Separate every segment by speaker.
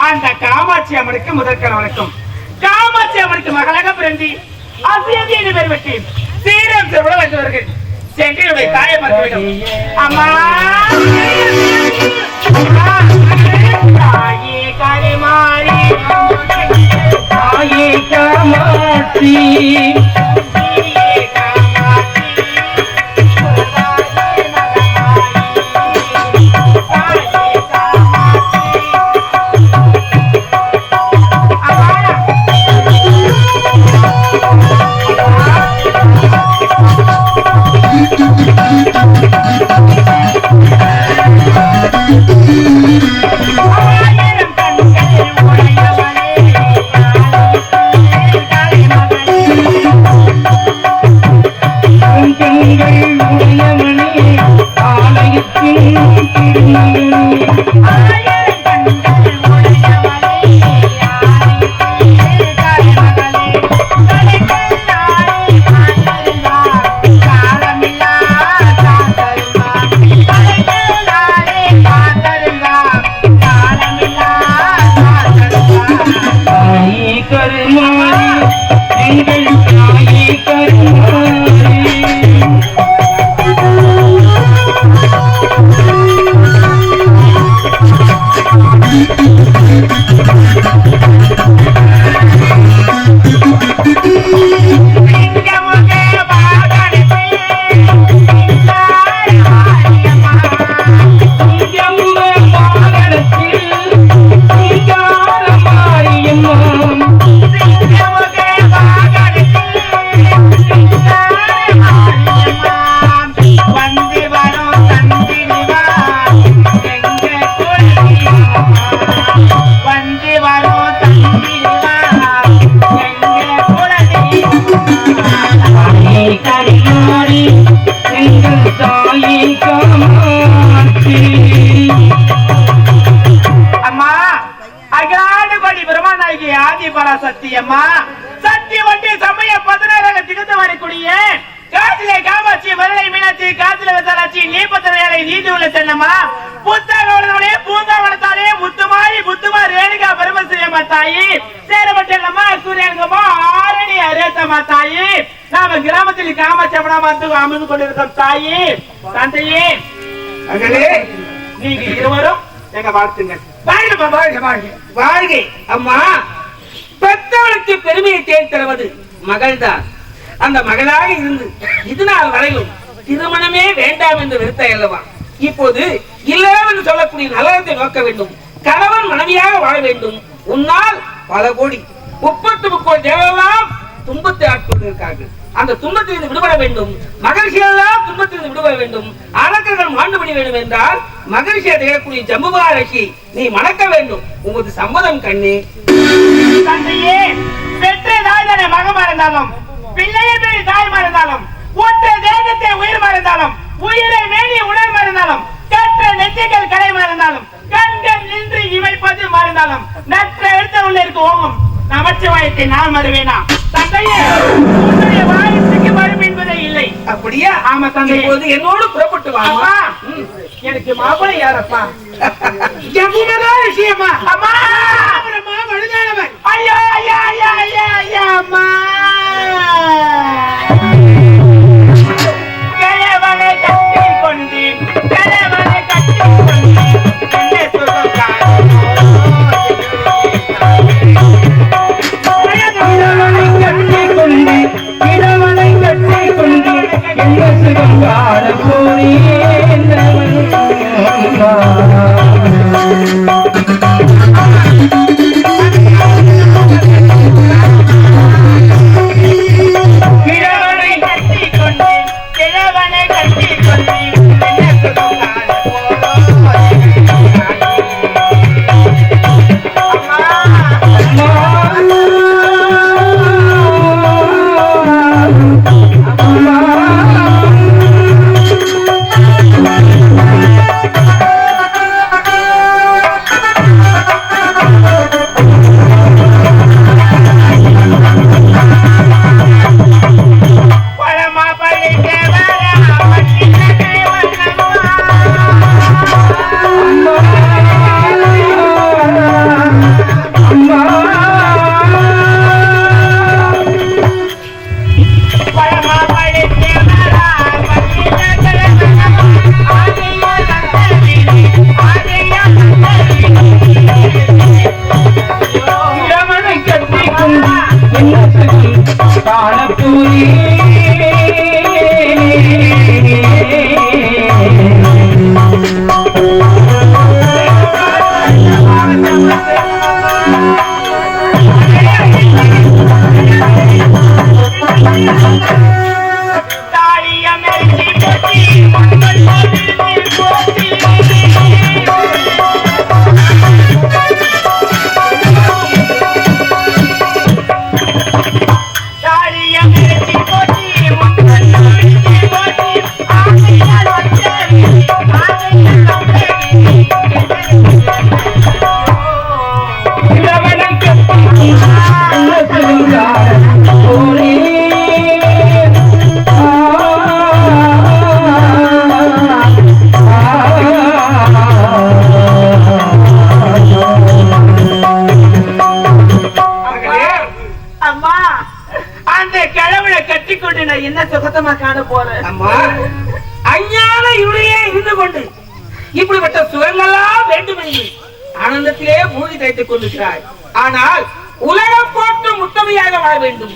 Speaker 1: அந்த காமாட்சி அம்மனுக்கு முதற்கன வணக்கம். காமாட்சி அம்மனுக்கு மகளாக பிறந்தி அசியதி என்று பெயர் பெற்று சீரம் திருவிழா வந்தவர்கள் சென்றியுடைய தாயை மறந்துவிடும். அம்மா தாயே கரிமாரி தாயே காமாட்சி சத்தியம்மா சத்திய வண்டி சமய 16 திகத்து வரக்கூடிய காசிலே காமாட்சி மதுரை மீனாட்சி காசில விசாலாட்சி நீப்பத்திரையாளை நீதி உள்ள சென்னம்மா புத்தகவனே பூங்காவனத்தாலே முத்துமாரி ரேணுகா பரமசிவம்மா தாயி சேரப்பட்டம்மா சூரியங்கம்மா ஆரணி அம்மா தாயே, நாம கிராமத்தில் காமாட்சி அம்மன் அமர்ந்து கொண்டிருக்கோம் தாயே. தந்தையே,
Speaker 2: மகளே,
Speaker 1: நீங்க இருவரும் எங்க வாழ்த்துங்க.
Speaker 2: வாழ்க வாழ்க வாழ்க வாழ்க. அம்மா, பெற்றவளுக்கு பெருமையை தேடி தருவது மகள்தான். அந்த மகளாக இருந்து இது நாள் வரையும் திருமணமே வேண்டாம் என்று வெறுத்த அல்லவா, இப்போது இல்லம் என்று சொல்லக்கூடிய நலத்தை நோக்க வேண்டும், கணவன் மனைவியாக வாழ வேண்டும். உன்னால் பல கோடி 30 கோடி தேவெல்லாம் துன்பத்தை ஆட்கொண்டிருக்கார்கள். அந்த துன்பத்திலிருந்து விடுபட வேண்டும், மகிழ்ச்சியெல்லாம் துன்பத்திலிருந்து விடுபட வேண்டும், அரக்கர்கள் மாண்டுபடி வேண்டும் என்றால் மகிழ்ச்சியை தேடக்கூடிய ஜம்புமகாரிஷி நீ மணக்க வேண்டும். உமது சம்மதம் கண்ணே.
Speaker 1: தந்தையே, பெற்ற தாய் மகமா இருந்தாலும், பிள்ளையை பெரிய தாய் இருந்தாலும், ஒற்ற தேகத்தை உயிர் இருந்தாலும், உயிரை மேலிய உணர் இருந்தாலும், கற்ற நெஞ்சங்கள் கலை இருந்தாலும், கண்கள் நின்று இமைப்பது மறந்தாலும், நற்ற எழுத்த உள்ள இருக்க ஓங்கும் நமச்சிவாயத்தை நான் மறுவேனா? தந்தையே, உன்னுடைய வாயத்துக்கு மறுப்பு என்பதே இல்லை.
Speaker 2: அப்படியா?
Speaker 1: ஆமா தந்தை.
Speaker 2: இப்போது என்னோடு புறப்பட்டு வாமா.
Speaker 1: எனக்கு மாப்பிள்ளை யாரப்பா?
Speaker 2: ஜம்புமகாரிஷி அம்மா.
Speaker 1: அம்மா,
Speaker 2: வழுதானவன்.
Speaker 1: ஐயா ஐயா ஐயா ஐயா ஐயா அம்மா. கிழவனை கட்டி கொண்டு, கிழவனை கட்டி கொண்டு, என்ன சொல்றாங்க? கிழவனை கட்டி கொண்டு, கிழவனை கட்டி கொண்டு, என்ன சுகங்கார போனே இப்படிப்பட்ட சுகங்களெல்லாம் வேண்டும் என்று ஆனந்தத்திலே மூழ்கி தைத்துக் கொண்டிருக்கிறாய். ஆனால் உலகம் போட்டு முத்தமையாக வாழ வேண்டும்.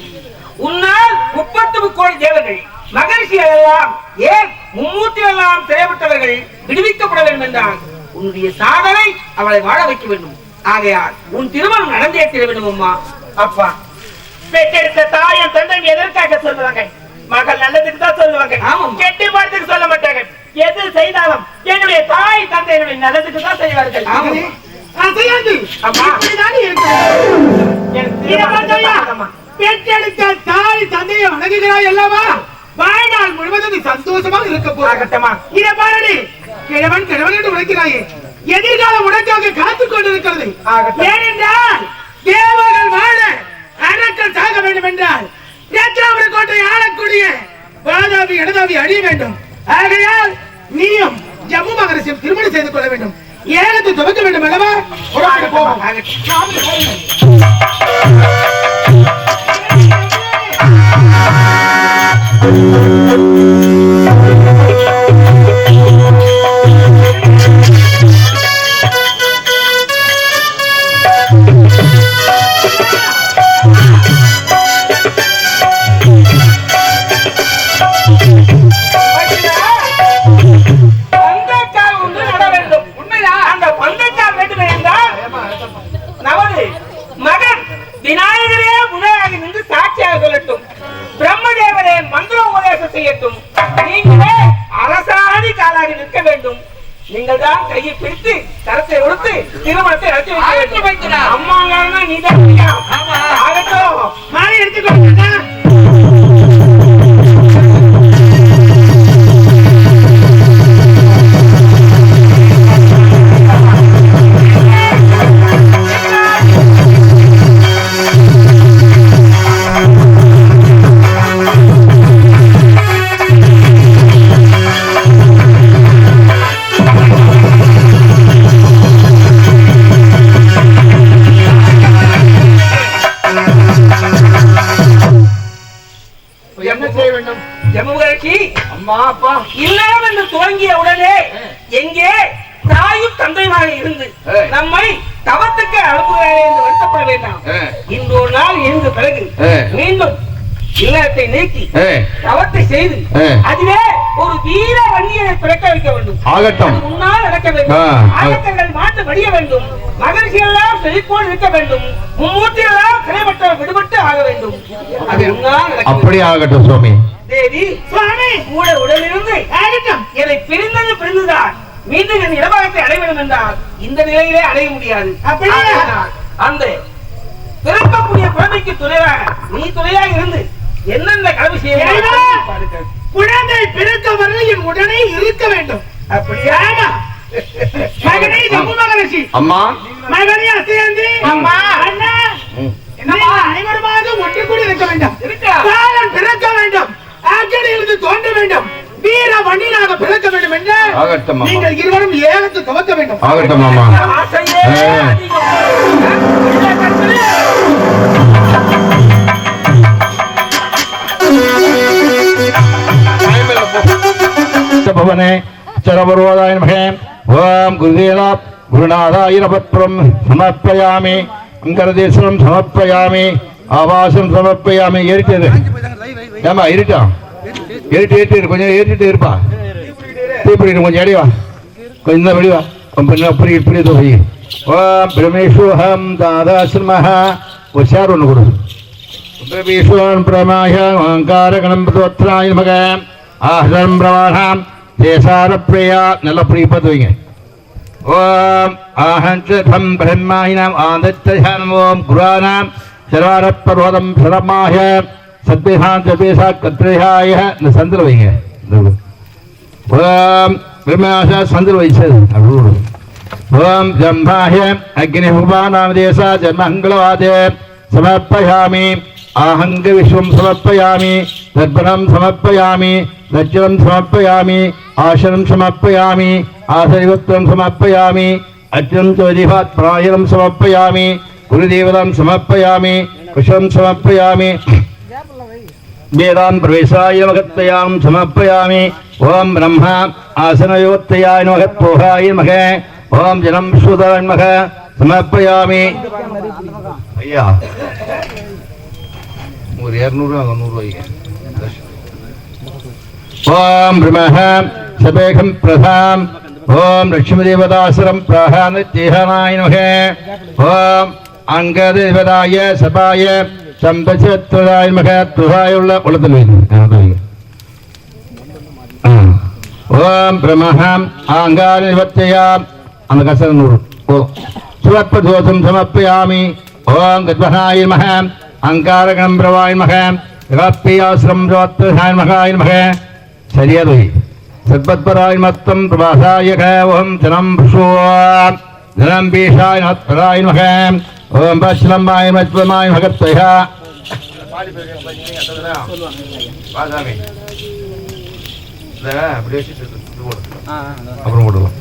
Speaker 1: உன்னால் 30 கோடி தேவர்கள் மகிழ்ச்சிகள் எல்லாம் ஏன் மும்மூர்த்திகள் எல்லாம் செயல்பட்டவர்கள் விடுவிக்கப்பட வேண்டும் என்றால் உன்னுடைய சாதனை அவளை வாழ வைக்க வேண்டும். ஆகையால் உன் திருமணம் நடந்தே தீர வேண்டும். அம்மா அப்பா, பெற்றெடுத்த தாயும் தந்தையும் எதற்காக சொல்லுவாங்க? மகள் நல்லதுக்கு தான் சொல்லுவாங்க, கெட்டு பார்த்துக்கு சொல்ல மாட்டாங்க. எது செய்தாலும் என்னுடைய தாய் தந்தை என்னுடைய நல்லதுக்கு தான் செய்வார்கள்.
Speaker 2: பெற்றெடுத்த தாய் தந்தையை வணங்குகிறாய் அல்லவா? வாழ்நாள் முழுவதும் சந்தோஷமாக இருக்க போகட்டமா? இதை பாருடி, கிழவன் கிழவன் என்று உழைக்கிறாயே, எதிர்காலம் உனக்காக காத்துக் கொண்டிருக்கிறது. ஏனென்றால் தேவர்கள் வாழ அரக்கன் சாக வேண்டும் என்றால் இரண்டாவது கோட்டை ஆளக்கூடிய வாதாபி இடதாபி அழிய வேண்டும். ஆகையால் நீயும் ஜம்மு மகரிஷியும் திருமணம் செய்து கொள்ள வேண்டும். ஏகத்தை துவக்க வேண்டும் அல்லவா? போவோம். விநாயகரே முனையாக நின்று சாட்சியாக சொல்லட்டும். பிரம்மதேவரே மந்திர உபதேசம் செய்யட்டும். நீங்களே அரசாணி காலாக நிற்க வேண்டும். நீங்கள் தான் கையை பிடித்து கரத்தை கொடுத்து திருமணத்தை நடத்தி வைக்க வேண்டும். அம்மா நீதான் ஆகட்டும். மாலை எடுத்துக்கொண்டு இல்லம் என்று துவங்கிய உடனே எங்கே தாயும் தந்தையுமாக இருந்து நம்மை தவத்துக்கு அனுப்புகிறாரே என்று வருத்தப்பட வேண்டாம். இன்று ஒரு நாள் இருந்து பிறகு மீண்டும் இல்லத்தை நீக்கி தவத்தை செய்து அதுவே ஒரு வீர வன்னியனை பிறக்க வைக்க வேண்டும். முன்னால் நடக்க வேண்டும். ஆகத்தங்கள் மாட்டு வடிய வேண்டும். மகிழ்ச்சிகள் எல்லாம் செழிப்போடு இருக்க வேண்டும். மும்மூர்த்திகள் எல்லாம் கிடைமட்டவர் விடுபட்டு ஆக வேண்டும். அது முன்னால்
Speaker 3: அப்படி ஆகட்டும் சுவாமி.
Speaker 2: தேவி சுவாமி கூட உடலிருந்து என்னை பிரிந்தது பிரிந்துதான் மீண்டும் என் இடபாகத்தை அடைய வேண்டும் என்றால் இந்த நிலையிலே அடைய முடியாது. அந்த பிறக்கக்கூடிய குழந்தைக்கு துணையாக நீ துணையாக இருந்து என்னென்ன கடமை செய்ய
Speaker 1: குழந்தை பிறக்க வரை என் உடனே இருக்க வேண்டும். அப்படியா மகனே ஜம்மு மகரிஷி அம்மா மகனே அசையந்தி அம்மா அண்ணா அனைவருமாக ஒன்று கூடி இருக்க வேண்டும். காலன் பிறக்க வேண்டும். அக்கடியிலிருந்து தோன்ற வேண்டும். வீர வண்டினாக பிறக்க வேண்டும் என்று நீங்கள் இருவரும் ஏகத்து துவக்க வேண்டும்.
Speaker 3: ஆகட்டும் மாமா. பவனே சரவரோதாய நமஹே. ஓம் குருதேவா குருநாதாய பத்ரம் சமர்ப்பயாமி. அங்கரதேசம் சமர்ப்பயாமி. ஆவாசம் சமர்ப்பயாமி. ஏறிட்டது ஏமா இருட்டா ஏறிட்டு கொஞ்சம் ஏறிட்டு இருப்பா. தீப்பிடிட்டு கொஞ்சம் அடிவா கொஞ்சம் இந்த வடிவா அப்படி இப்படி போய். ஓம் பிரமேஸ்வரம் தாதாசிரமஹ உஷார் ஒன்று கொடு. பிரமேஸ்வரன் பிரமாய ஓங்கார கணம்பத்ராய நமக. ஆஹரம் பிரவாணாம் தேசார பிரியா நல்ல அப்படி பார்த்து வைங்க. ஓம் ஆஹம் பிரம்மாயினம் ஆதத்தம் ஓம் குரானாம் சர்வாரப்பர்வதம் சரமாய சத்யசான் சத்யசா கத்ரேயாய இந்த சந்திர வைங்க. ஓம் பிரம்மாசா சந்திர வைச்சது அப்படி. ஓம் ஜம்பாய அக்னி உபானாம் தேசா ஜன்மங்களவாதே சமர்ப்பயாமி. आहंग विश्वं समर्पयामि. दर्पणं समर्पयामि. लज्जनं समर्पयामि. आशनं समर्पयामि. आसनिवस्त्रं समर्पयामि. अज्ञं च विधिवत् प्रायणं समर्पयामि. गुरुदेवतां समर्पयामि. कुशं समर्पयामि. वेदां प्रवेशाय नमः समर्पयामि. ओम ब्रह्मा आसनयोत्तयाय नमः पोहाय नमः. ओम जनं विश्वदाय नमः समर्पयामि. ஐயா ஒரு 200 100 வைங்க. ஓம் பிரம்மஹ சபேகம் பிரதாம். ஓம் லட்சுமி தேவதாசரம் பிரஹான தேஹனாய நமஹ. ஓம் அங்கதேவதாய சபாய சம்பசத்வதாய நமஹ. துஹாய உள்ள உலகத்தில் வைங்க. ஓம் பிரம்மஹ ஆங்கார நிவர்த்தயா அந்த கசர 100. ஓ சுவப்பதோஷம் சமர்ப்பயாமி. ஓம் கத்வஹாய நமஹ. அங்காரகணம் பிரவாய நமக. யகாப்பியாஸ்ரம் ஜோத்ரஹாய நமகாய நமக. சரியாதோய் சத்பத்பராய மத்தம் பிரபாசாய ஓம் ஜனம் புஷோம் ஜனம் பீஷாய நத்பராய நமக. ஓம் பஸ்லம்பாய மத்வமாய மகத்வயா பாசாமி அப்படியே அப்புறம் போடுவோம்.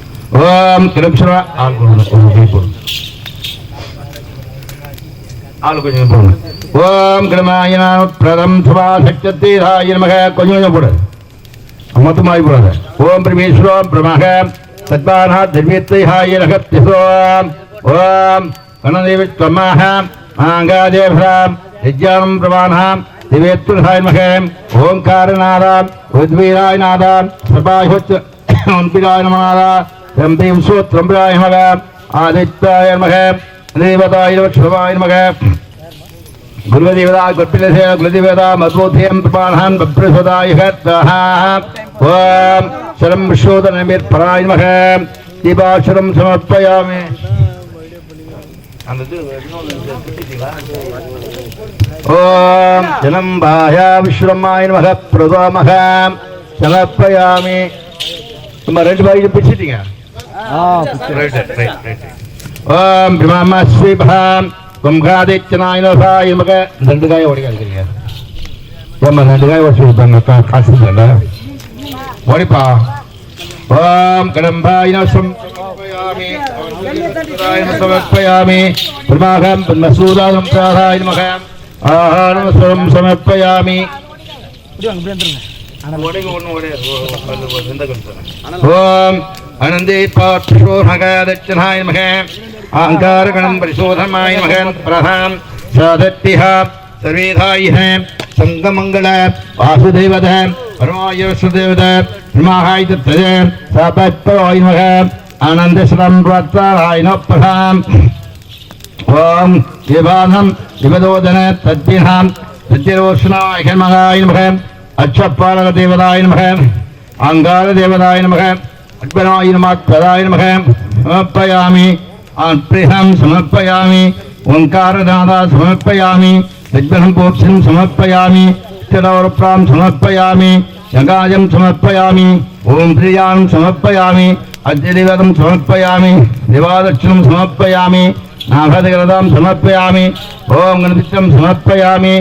Speaker 3: ஓம் கிருப்ஷரா ஆள் போடுவோம். ஆளு கொஞ்சம் போடுங்க. ஓம் கிருமாயன பிரதம் சுபா சக்தீராய நமக. கொஞ்சம் போடு மொத்தமாகி போடாத. ஓம் பிரமேஸ்வரம் பிரமக சத்பானா திவ்யத்தைஹாய நகத்யசோம். ஓம் கணதேவி ஸ்வமாக மாங்காதேவராம் யஜ்ஞானம் பிரமாணாம் திவேத்துர்ஹாய் மகம் ஓங்காரநாதாம் உத்வீராய் நாதாம் சபாஹுத் உன்பிராய் நமநாதா ரம்பீம் சூத்ரம்பிராய் மகம் ஆதித்யாய மகம் தேவதாய லட்சுமாய மகம் குருவதேவதா குருப்பிலசே குலதேவதா மத்போத்தியம் பிரமாணான் பப்ரசதாய கத்தஹ ஓம் சரம் விஸ்வோதனமிர் பராய மகம் தீபாசுரம் சமர்ப்பயாமி. ஓம் ஜனம் பாயா விஸ்வமாய நமக பிரதமக சமர்ப்பயாமி. நம்ம ரெண்டு பாய்க்கு பிடிச்சிட்டீங்க. ஓம் பிரம்மஸ்ரீபாம் கும்காதித்யனாய நமக. ரெண்டு காய் ஓடி இருக்கிறீங்க. ஏமா ரெண்டு காய் ஓடி கொடுத்தாங்க காசு இல்லை ஓடிப்பா. ஓம் கடம்பாய समर्पयामि प्रमाहं ब्रह्मसूदानं प्राधाय नमः आहारं समर्पयामि. ओम आनंदे पाठोहगादच्चनाय नमः अहंकारगणं परिशोधनाय नमः प्रधान साधत्तिः सर्वेधायः संगमंगल वासुदेवद परमायुषदेवद ब्रह्माहाय तत्तज सापत्तवाय नमः आनंद श्रम व्रतारायण प्रधान. ओम देवानम दिवदोदन तद्दिनाम तद्दिरोषणाय नमः नमः अच्छपालक देवताय नमः अंगार देवताय नमः अद्भुताय नमः तदाय नमः समर्पयामि. प्रियं समर्पयामि. ओंकारनादा समर्पयामि. यज्ञं पोक्षं समर्पयामि. चरवरप्रां समर्पयामि. यगायं समर्पयामि. ओम प्रियां समर्पयामि. अद्यदेवतं समर्पयामि. दिवादक्षिणं समर्पयामि. नाभदगरदां समर्पयामि. ओम गणपतिं समर्पयामि.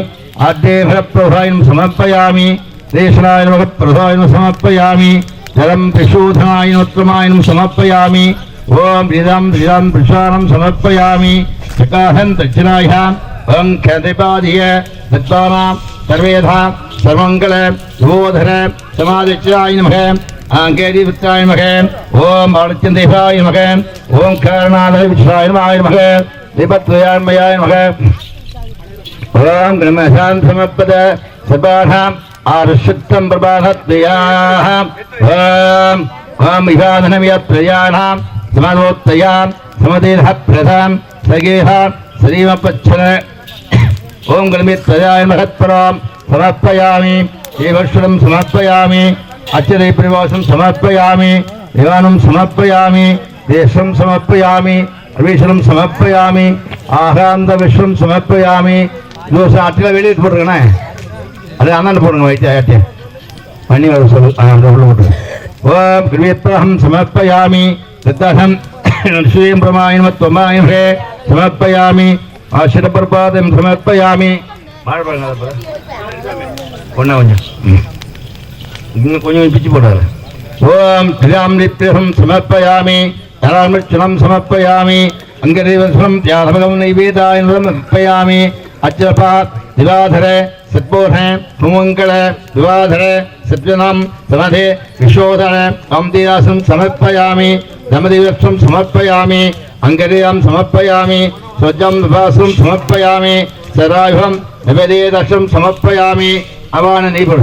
Speaker 3: आद्येभरप्रभायं समर्पयामि. देशनाय नमः प्रभायं समर्पयामि. जलं प्रशोधनाय नोत्रमायं समर्पयामि. ओम ऋदं ऋदं प्रसारणं समर्पयामि. चकाहं दक्षिणाय ओम ख्यातिपादिय दत्तानां सर्वेधा सर्वमंगल विबोधन समादित्याय नमः आंकेदिवृत्ताय नमः ओम बालचंदेवाय नमः ओम कारणाय विश्वाय नमः दीपत्वयान्मयाय नमः ओम ब्रह्मशांत समर्पद सबाधाम आरुषितं प्रबाधत्याः ओम ओम विवादनमयत्रयाणां समानोत्तयां समदेह प्रधान सगेह श्रीमपच्छन ओम गणमित्रयाय महत्परां समर्पयामि. देवश्वरं समर्पयामि. अच्युते परिवासं समर्पयामि. देवानं समर्पयामि. देशं समर्पयामि. अविश्वं समर्पयामि. आहांद विश्वं समर्पयामि. दोष आटिला वेळी போடுறேனே அது அண்ணன் போடுங்க வைத்திய ஆட்டே பண்ணி வர சொல்லு போட்டு. ஓம் கிருவேத்ரஹம் समर्पयामि. தத்தஹம் ஸ்ரீம் பிரமாயண त्वमायहे समर्पयामि. आशीर्वादं समर्पयामि. கொஞ்சம் பிச்சு போடாரு. ஓம் திராம் நித்யம் சமர்ப்பயாமி. தராமிச்சனம் சமர்ப்பயாமி. அங்கதேவஸ்வரம் தியாகமகம் நைவேதாய சமர்ப்பயாமி. அச்சபா திவாதர சத்போத சுமங்கல திவாதர சத்யனம் சமதே விசோதன அம்திதாசம் சமர்ப்பயாமி. தமதேவஸ்வரம் சமர்ப்பயாமி. अंगदेयं समर्पयामि. स्वजं विभासं समर्पयामि. सरायुधं निवेदेदशं समर्पयामि. अवान निपुण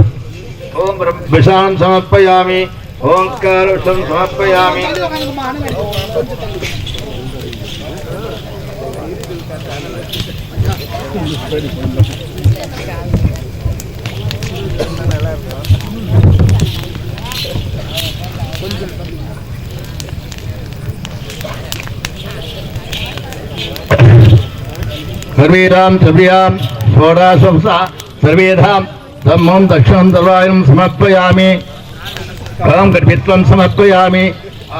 Speaker 3: ओम विषां समर्पयामि. ओंकारुषं समर्पयामि. सर्वेदां सर्व्यां षोडशवसा सर्वेदां धम्मं दक्षिणं दर्वायं समर्पयामि. फलं गर्भित्वं समर्पयामि.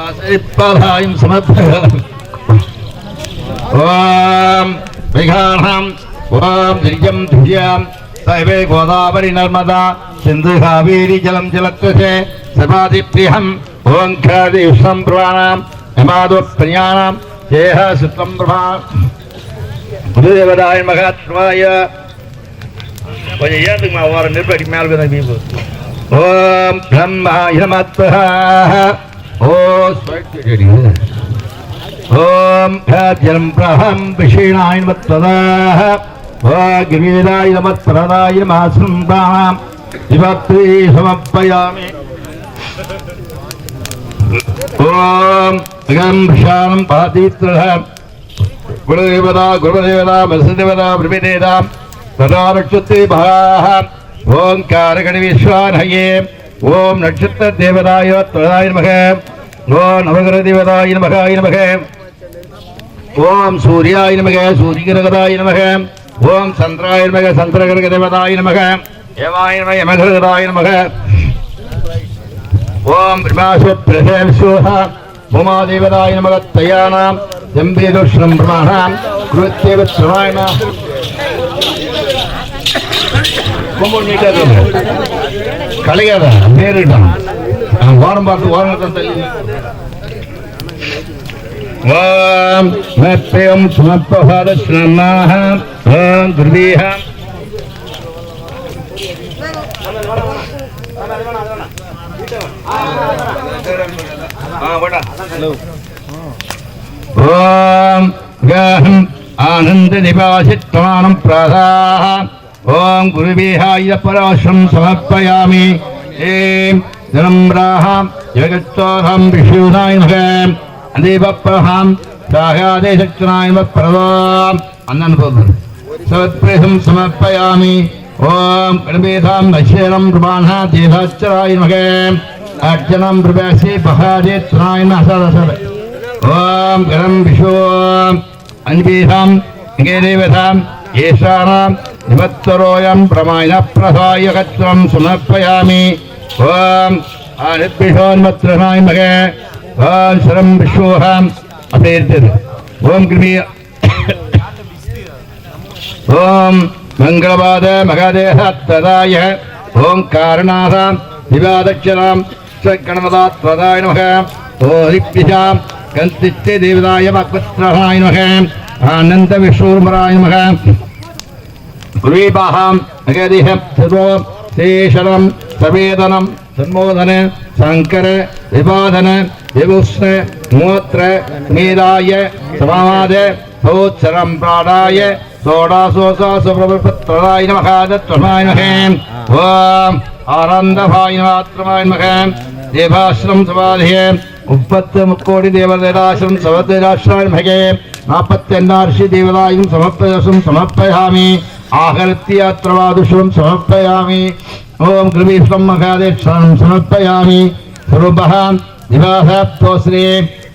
Speaker 3: आश्रितपादायं समर्पयामि. ओम विघानां ओम दिव्यं दिव्यां दैवे गोदावरी नर्मदा सिंधु कावेरी जलं जलत्रसे सर्वादिप्रियम् ओंकार विश्वं प्रवाणां नमादो प्रियाणां देह सुतं प्रभा देवदाय மகாத்மாய கொஞ்சம் ஏந்துக்குமா வர நெருப்படி மேல போய் பீபு. ஓம் பிரம்மாய நமः. ஓ ஸ்வர்த்தி ஓம் ஜலம் பிரஹம் விஷீணாய நமத்வதாஹ गिरीराय नमः प्रदाय नमः शिवत्री समर्पयामि ओम गं शानं पातित्रः गुरुदेवता गुरुदेवता वसुदेवता ब्रह्मदेवता तदा नक्षत्रे भाः ओंकार विश्वानहये ओम नक्षत्र देवताय तदाय नमः ओम नवग्रह देवताय नमः ओम सूर्याय नमः सूर्यग्रहदाय नमः ओम चंद्राय नमः चंद्रग्रह देवताय नमः यमाय नमः यमग्रहदाय नमः ओम ब्रह्माशोः उमा देवताय नमः तयानां जम्बेदोष्णं ब्रह्माणां कृत्येव श्रवायण कलियादा पेरिटां वारं पार्த்து वारं तल्ली ओम मत्प्रियं समर्पयामः ओम गुरुदेह ओम गहं आनंद निवासित्वानं प्रादाः ओम गुरुदेहाय पराशं समर्पयामि एं नम्राः जगत्तोहं विष्णुनाय नमः देवप्रहां साहादेशक्तनाय नमः प्रदाम् अन्ननपोदं सत्प्रेहं समर्पयामि ओम गणपेतां नश्यनं ब्रह्मणा देवाच्चराय नमः अर्चनं प्रवेशे बहादेत्राय नमः ओम गणं विष्णु अन्वेषां गेदेवतां येषाणां निमत्तरोऽयं ब्रह्माय प्रसाय कत्रं समर्पयामि ओम आदिभ्योन्मत्रनाय नमः ओम शरं विश्वोहम् अपेर्यते ओम कृपी ओम मंगलवाद मगादेह तदाय ओम कारणाः दिवादक्षरां गणपदात् तदाय नमः ओरिप्यजां गन्तित्ते देवताय मक्वत्रहाय नमः आनन्द विष्णुर्मराय नमः गुरुबाहां मगादेह सर्वो शेषणं सवेदनं सन्मोदन शंकर विवादन विभूषण मूत्र मेदाय समाद सौत्सरं प्राणाय सोडासोसासुप्रभुत्राय नमः दत्तमाय नमः ओम आनंदभाय नमात्रमाय नमः देवाश्रम समाधिये 30 मुक्कोटि देवदेवाश्रम सवदेवाश्रमाय नमः 48 ऋषि देवतायं समर्पयामि आहर्त्यात्रवादुषं समर्पयामि ओम कृपीष्टं मगादेक्षं समर्पयामि स्वरूपः दिवासप्तोश्री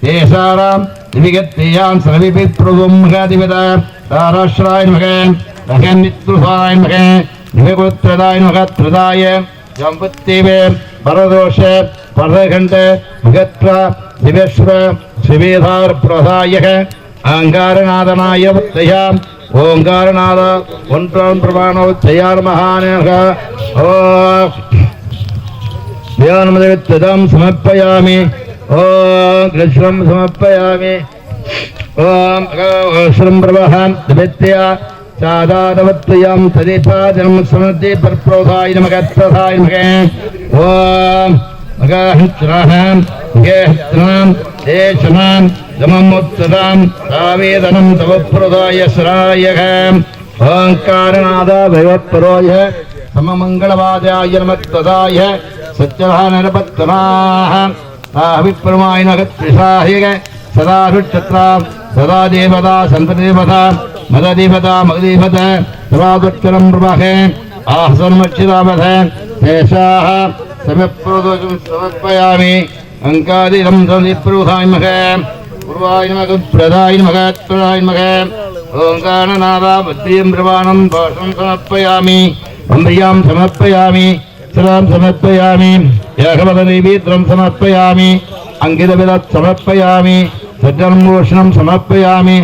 Speaker 3: देशारां दिविगत्यां सर्वविप्रभुं मगादिवदा ताराश्राय नमः रघनित्रुहाय नमः दिवगोत्रदाय नमः त्रदाय जम्बुत्तिवे परदोष परखण्ड मगत्र दिवेश्वर शिवेधार प्रदायः अहंकारनादनाय वत्तया ओंकारनाद ओंत्रां प्रमाणो जयार महानः ओम ध्यानमदेवत्तदं समर्पयामि ओम कृष्णं समर्पयामि ओम श्रम प्रवाहं दिव्यत्या चादादवत्तयं तदीपादनं समर्थे परप्रोधाय नमः तथाय नमः ओम मगाहत्रहं गेहत्रं देशनं दममुत्तदं आवेदनं तव प्रदाय सरायः ओंकारनाद भगवत्परोय सममंगलवादाय नमः तदाय सत्यभानरपत्तनाः अभिप्रमाय नगत्रिसाहिग सदा रुक्षत्रा सदा देवता संतदेवता मददेवता मगदेवता सदादुच्चरं प्रभाहे आहसन्मक्षितावध शेषाः समप्रदोषं समर्पयामि अंकादिरं सनिप्रुधाय नमः पूर्वाय नमः प्रदाय नमः त्वराय नमः ओंकारनादा बुद्धिं प्रवाणं भाषं समर्पयामि अम्बियां समर्पयामि सदां समर्पयामि यागवदनैवेद्यं समर्पयामि अंगितविदत् समर्पयामि सज्जनं रोषणं समर्पयामि